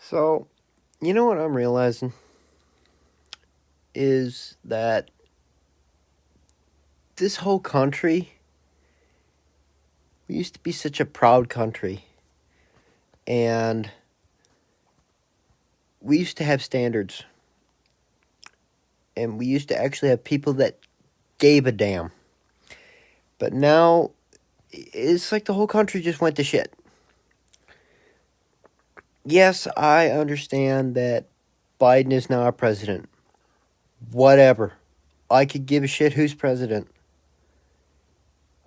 So, you know what I'm realizing is that this whole country, we used to be such a proud country, and we used to have standards, and we used to actually have people that gave a damn. But now, it's like the whole country just went to shit. Yes, I understand that Biden is now our president. Whatever. I could give a shit who's president.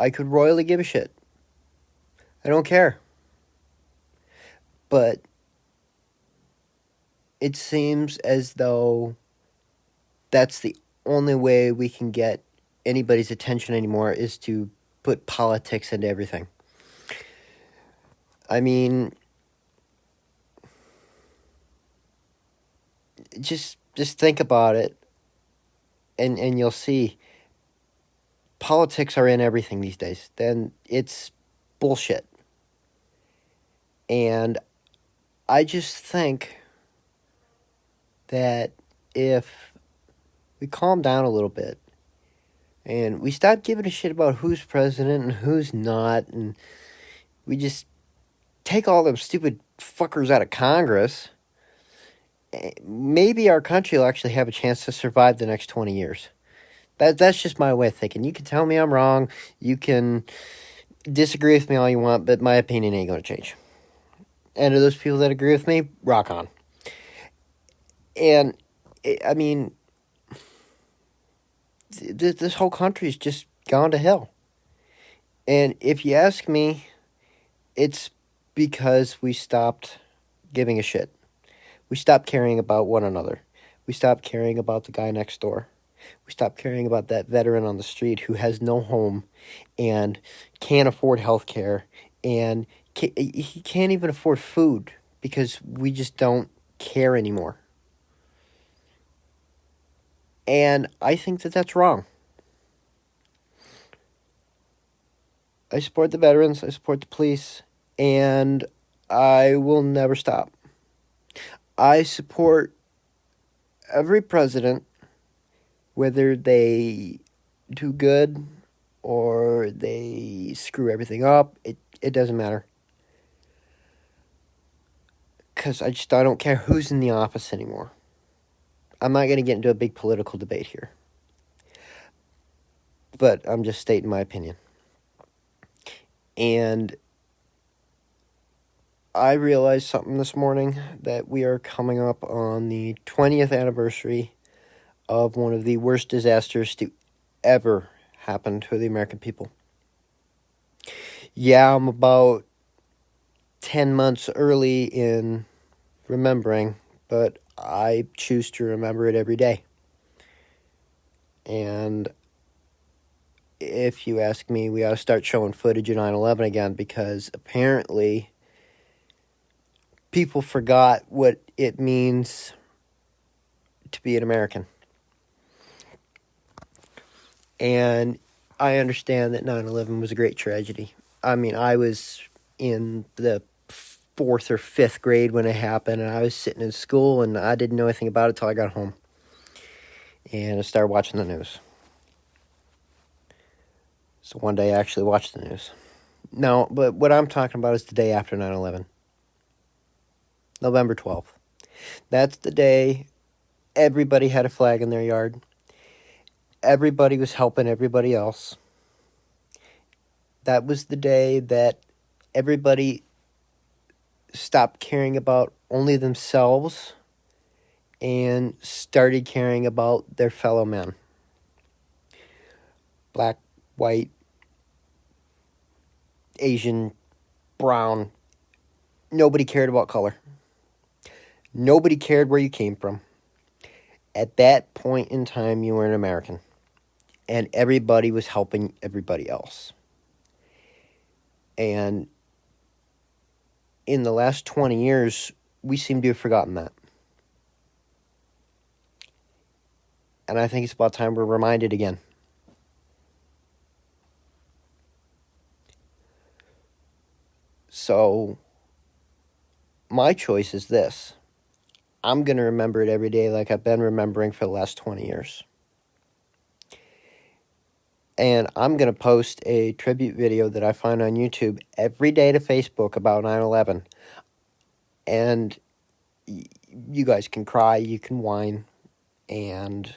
I could royally give a shit. I don't care. But it seems as though that's the only way we can get anybody's attention anymore is to put politics into everything. I mean, just think about it, and you'll see politics are in everything these days. Then it's bullshit. And I just think that if we calm down a little bit and we stop giving a shit about who's president and who's not, and we just take all them stupid fuckers out of Congress, maybe our country will actually have a chance to survive the next 20 years. That's just my way of thinking. You can tell me I'm wrong. You can disagree with me all you want, but my opinion ain't going to change. And to those people that agree with me, rock on. And, I mean, this whole country's just gone to hell. And if you ask me, it's because we stopped giving a shit. We stopped caring about one another. We stopped caring about the guy next door. We stopped caring about that veteran on the street who has no home and can't afford health care and he can't even afford food because we just don't care anymore. And I think that that's wrong. I support the veterans, I support the police, and I will never stop. I support every president, whether they do good or they screw everything up. It doesn't matter. Because I don't care who's in the office anymore. I'm not going to get into a big political debate here. But I'm just stating my opinion. And I realized something this morning, that we are coming up on the 20th anniversary of one of the worst disasters to ever happen to the American people. Yeah, I'm about 10 months early in remembering, but I choose to remember it every day. And if you ask me, we ought to start showing footage of 9/11 again, because apparently people forgot what it means to be an American. And I understand that 9/11 was a great tragedy. I mean, I was in the fourth or fifth grade when it happened, and I was sitting in school, and I didn't know anything about it till I got home. And I started watching the news. So one day I actually watched the news. No, but what I'm talking about is the day after 9/11. November 12th. That's the day everybody had a flag in their yard. Everybody was helping everybody else. That was the day that everybody stopped caring about only themselves and started caring about their fellow men. Black, white, Asian, brown. Nobody cared about color. Nobody cared where you came from. At that point in time, you were an American. And everybody was helping everybody else. And in the last 20 years, we seem to have forgotten that. And I think it's about time we're reminded again. So, my choice is this. I'm going to remember it every day like I've been remembering for the last 20 years. And I'm going to post a tribute video that I find on YouTube every day to Facebook about 9/11. And you guys can cry, you can whine, and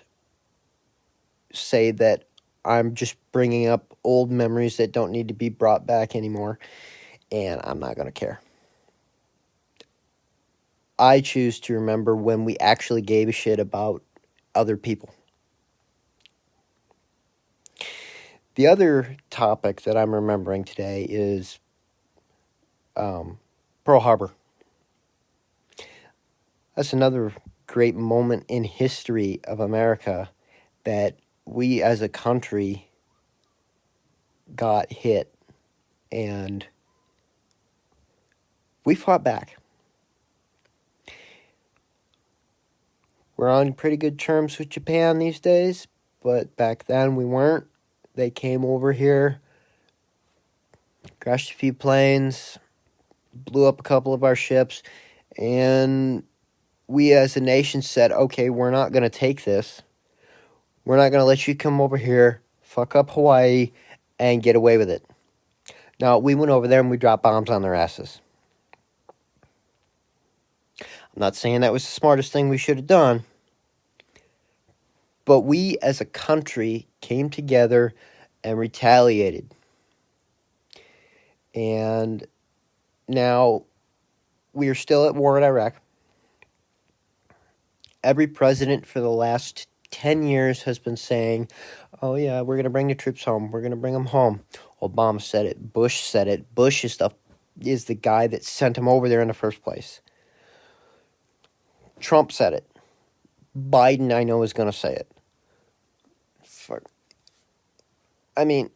say that I'm just bringing up old memories that don't need to be brought back anymore. And I'm not going to care. I choose to remember when we actually gave a shit about other people. The other topic that I'm remembering today is Pearl Harbor. That's another great moment in history of America that we as a country got hit, and we fought back. We're on pretty good terms with Japan these days, but back then we weren't. They came over here, crashed a few planes, blew up a couple of our ships, and we as a nation said, okay, we're not going to take this. We're not going to let you come over here, fuck up Hawaii, and get away with it. Now, we went over there and we dropped bombs on their asses. I'm not saying that was the smartest thing we should have done, but we as a country came together and retaliated. And now we are still at war in Iraq. Every president for the last 10 years has been saying, oh yeah, we're going to bring the troops home. We're going to bring them home. Obama said it. Bush said it. Bush is the guy that sent him over there in the first place. Trump said it. Biden, I know, is going to say it. Fuck. I mean,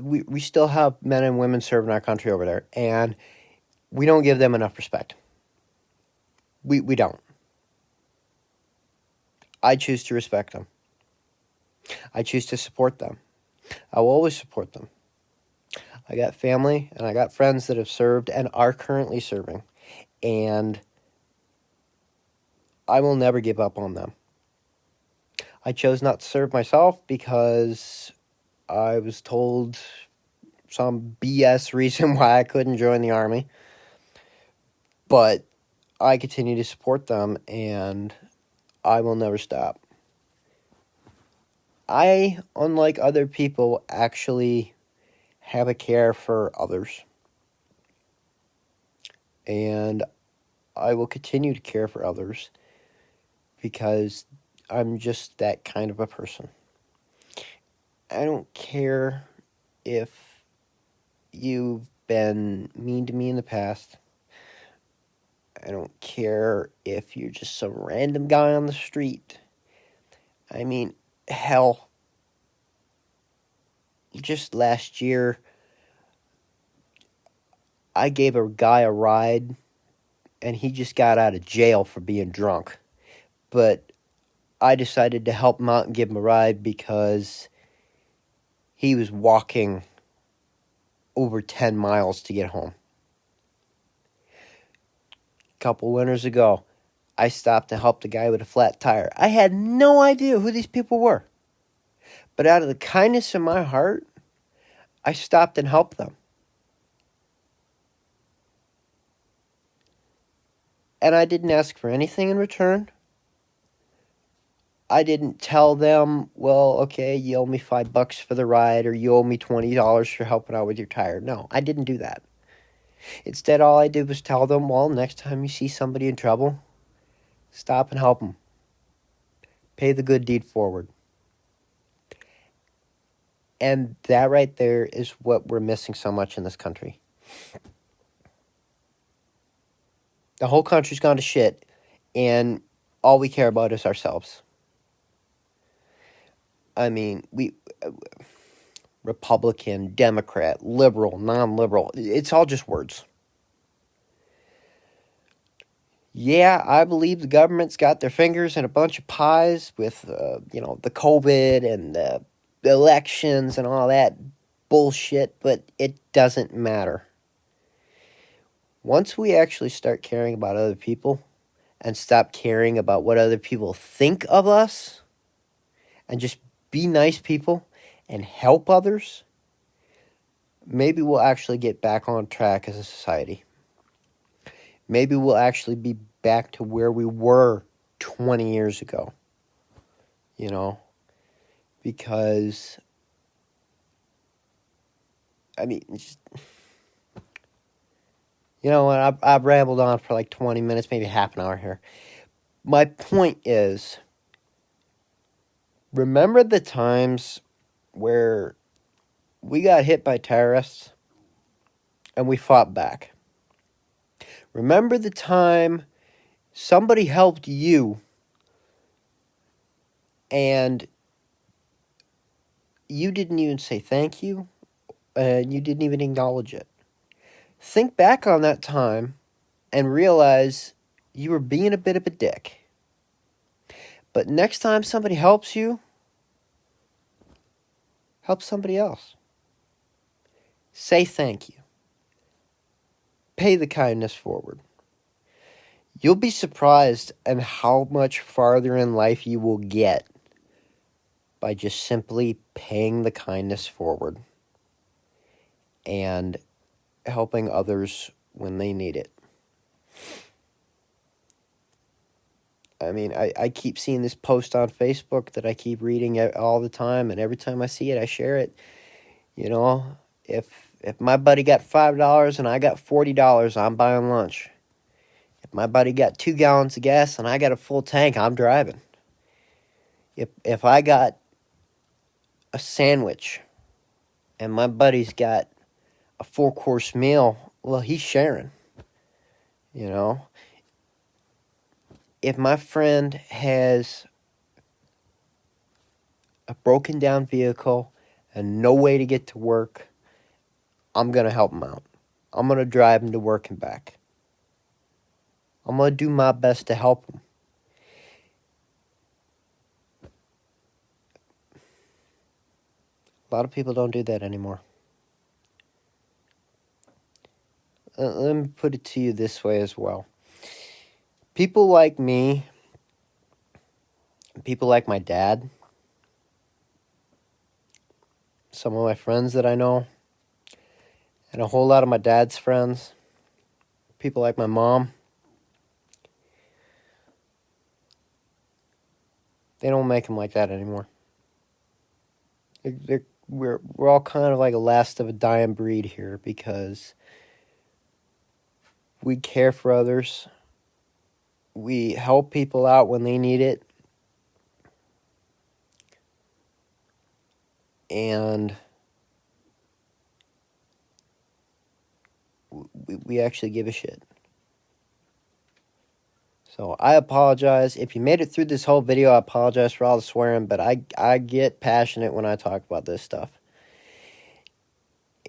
we still have men and women serving our country over there, and we don't give them enough respect. We don't. I choose to respect them. I choose to support them. I will always support them. I got family and I got friends that have served and are currently serving, and I will never give up on them. I chose not to serve myself because I was told some BS reason why I couldn't join the Army. But I continue to support them, and I will never stop. I, unlike other people, actually have a care for others. And I will continue to care for others because I'm just that kind of a person. I don't care if you've been mean to me in the past. I don't care if you're just some random guy on the street. I mean, hell, just last year, I gave a guy a ride, and he just got out of jail for being drunk. But I decided to help him out and give him a ride because he was walking over 10 miles to get home. A couple winters ago, I stopped and helped a guy with a flat tire. I had no idea who these people were. But out of the kindness of my heart, I stopped and helped them. And I didn't ask for anything in return. I didn't tell them, well, okay, you owe me $5 for the ride, or you owe me $20 for helping out with your tire. No, I didn't do that. Instead, all I did was tell them, well, next time you see somebody in trouble, stop and help them. Pay the good deed forward. And that right there is what we're missing so much in this country. The whole country's gone to shit, and all we care about is ourselves. I mean, Republican, Democrat, liberal, non-liberal, it's all just words. Yeah, I believe the government's got their fingers in a bunch of pies with, the COVID and the elections and all that bullshit, but it doesn't matter. Once we actually start caring about other people and stop caring about what other people think of us and just be nice people and help others, maybe we'll actually get back on track as a society. Maybe we'll actually be back to where we were 20 years ago. You know? Because, I mean, just, you know what? I've rambled on for like 20 minutes, maybe half an hour here. My point is, remember the times where we got hit by terrorists and we fought back? Remember the time somebody helped you and you didn't even say thank you and you didn't even acknowledge it? Think back on that time and realize you were being a bit of a dick. But next time somebody helps you, help somebody else. Say thank you. Pay the kindness forward. You'll be surprised at how much farther in life you will get by just simply paying the kindness forward and helping others when they need it. I mean, I keep seeing this post on Facebook that I keep reading all the time, and every time I see it, I share it. You know, if my buddy got $5 and I got $40, I'm buying lunch. If my buddy got 2 gallons of gas and I got a full tank, I'm driving. If I got a sandwich and my buddy's got a 4-course meal, well, he's sharing. You know, if my friend has a broken down vehicle and no way to get to work, I'm going to help him out. I'm going to drive him to work and back. I'm going to do my best to help him. A lot of people don't do that anymore. Let me put it to you this way as well. People like me, people like my dad, some of my friends that I know, and a whole lot of my dad's friends, people like my mom, they don't make them like that anymore. We're all kind of like a last of a dying breed here because we care for others. We help people out when they need it. And we actually give a shit. So I apologize. If you made it through this whole video, I apologize for all the swearing, but I get passionate when I talk about this stuff.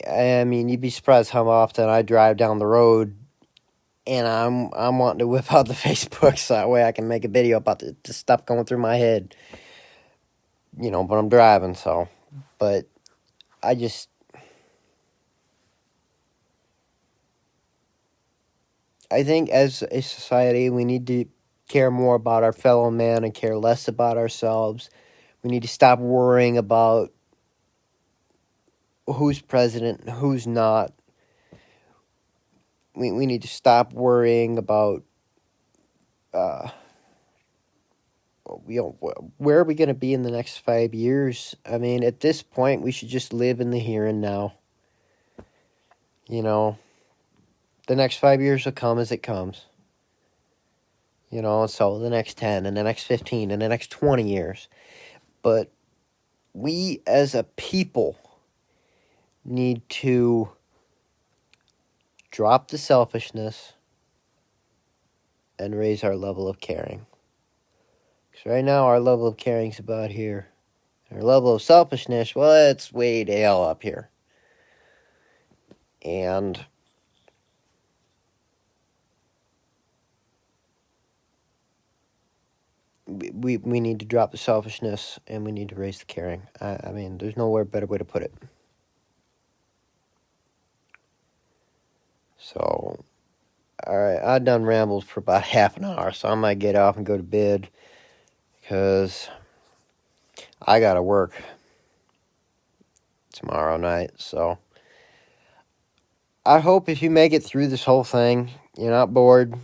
I mean, you'd be surprised how often I drive down the road and I'm wanting to whip out the Facebook so that way I can make a video about the stuff going through my head. You know, but I'm driving, so. But I think as a society, we need to care more about our fellow man and care less about ourselves. We need to stop worrying about who's president and who's not. We need to stop worrying about where are we going to be in the next 5 years? I mean, at this point, we should just live in the here and now. You know, the next 5 years will come as it comes. You know, so the next 10 and the next 15 and the next 20 years. But we as a people need to drop the selfishness and raise our level of caring. Because right now our level of caring is about here. Our level of selfishness, well, it's way the hell up here. And we need to drop the selfishness and we need to raise the caring. I mean, there's no better way to put it. So, All right, I done rambled for about half an hour, so I might get off and go to bed because I gotta work tomorrow night. So I hope if you make it through this whole thing, you're not bored.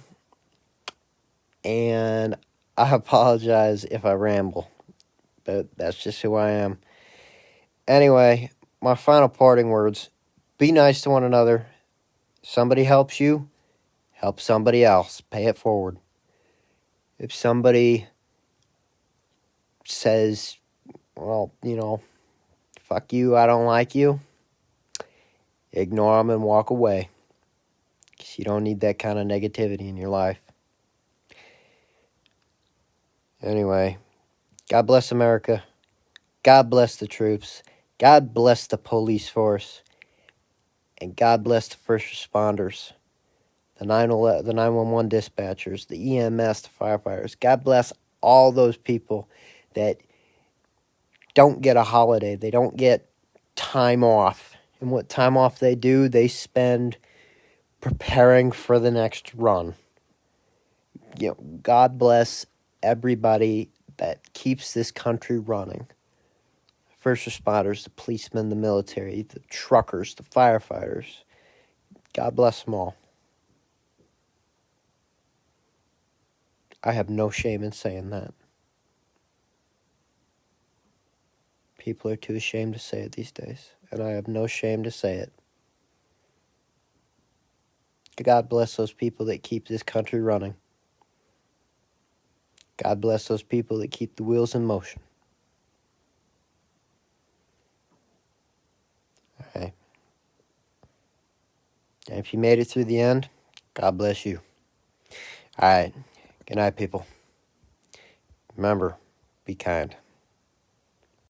And I apologize if I ramble, but that's just who I am. Anyway, my final parting words: be nice to one another. Somebody helps you, help somebody else. Pay it forward. If somebody says, well, fuck you, I don't like you, ignore them and walk away. Because you don't need that kind of negativity in your life. Anyway, God bless America. God bless the troops. God bless the police force. And God bless the first responders, the 911 dispatchers, the EMS, the firefighters. God bless all those people that don't get a holiday. They don't get time off. And what time off they do, they spend preparing for the next run. God bless everybody that keeps this country running. First responders, the policemen, the military, the truckers, the firefighters. God bless them all. I have no shame in saying that. People are too ashamed to say it these days, and I have no shame to say it. God bless those people that keep this country running. God bless those people that keep the wheels in motion. All right. And if you made it through the end, God bless you. All right. Good night, people. Remember, be kind.